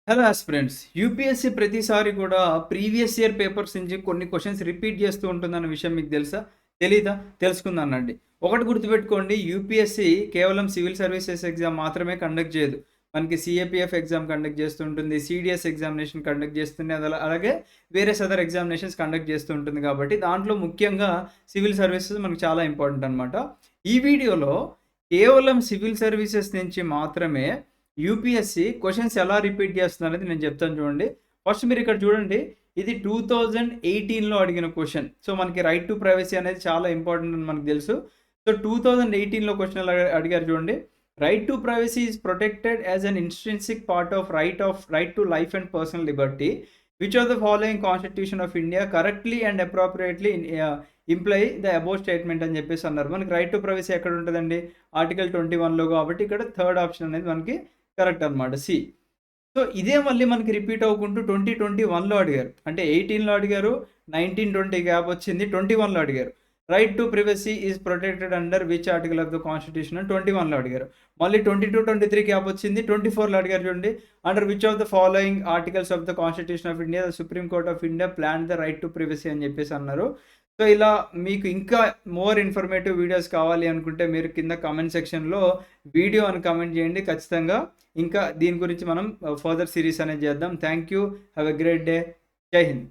Hello aspirants. UPSC ప్రతిసారి కూడా previous year papers నుంచి కొన్ని క్వెషన్స్ రిపీట్ చేస్తూ ఉంటుందన్న విషయం మీకు తెలుసా? తెలీదా? తెలుసుకుందామండి. ఒకటి గుర్తుపెట్టుకోండి, యూపీఎస్సీ కేవలం సివిల్ సర్వీసెస్ ఎగ్జామ్ మాత్రమే కండక్ట్ చేయదు. మనకి సీఏపీఎఫ్ ఎగ్జామ్ కండక్ట్ చేస్తూ ఉంటుంది. సీడీఎస్ ఎగ్జామినేషన్ కండక్ట్ చేస్తుంది. అలాగే వేరియస్ అదర్ ఎగ్జామినేషన్స్ కండక్ట్ చేస్తూ ఉంటుంది కాబట్టి దాంట్లో ముఖ్యంగా సివిల్ సర్వీసెస్ మనకు చాలా ఇంపార్టెంట్ అనమాట. ఈ వీడియోలో కేవలం సివిల్ సర్వీసెస్ నుంచి మాత్రమే యూపీఎస్సీ క్వెషన్స్ ఎలా రిపీట్ చేస్తుందనేది నేను చెప్తాను చూడండి. ఫస్ట్ మీరు ఇక్కడ చూడండి. ఇది 2018లో అడిగిన క్వెషన్. సో, మనకి రైట్ టు ప్రైవసీ అనేది చాలా ఇంపార్టెంట్ అని మనకు తెలుసు. సో, 2018లో క్వెషన్ ఎలా అడిగారు చూడండి. Right to privacy is protected as an intrinsic part of right to life and personal Liberty. Which of the following constitution of India correctly and appropriately imply the above statement అని చెప్పేసి అన్నారు. మనకి right to privacy ఎక్కడ ఉంటుందండి? Article 21లో కాబట్టి ఇక్కడ third option అనేది మనకి కరెక్ట్ అనమాట, సి. సో, ఇదే మళ్ళీ మనకి రిపీట్ అవ్వకుంటూ 2021లో అడిగారు. అంటే 18లో అడిగారు, 19, 20 గ్యాప్ వచ్చింది, 21లో అడిగారు. Right to privacy is protected under which article of the constitution అని 21లో అడిగారు. మళ్ళీ 22, 23 గ్యాప్ వచ్చింది, 24లో అడిగారు చూడండి. Under which of the following articles of the constitution of India the supreme court of India plan the right to privacy అని చెప్పేసి అన్నారు. So, ఇలా మీకు ఇంకా మోర్ ఇన్ఫర్మేటివ్ వీడియోస్ కావాలి అనుకుంటే మీరు కింద కామెంట్ సెక్షన్‌లో వీడియో అని కామెంట్ చేయండి. ఖచ్చితంగా ఇంకా దీని గురించి మనం ఫర్దర్ సిరీస్ అనేది చేద్దాం. Thank you. Have a great day. జై హింద్.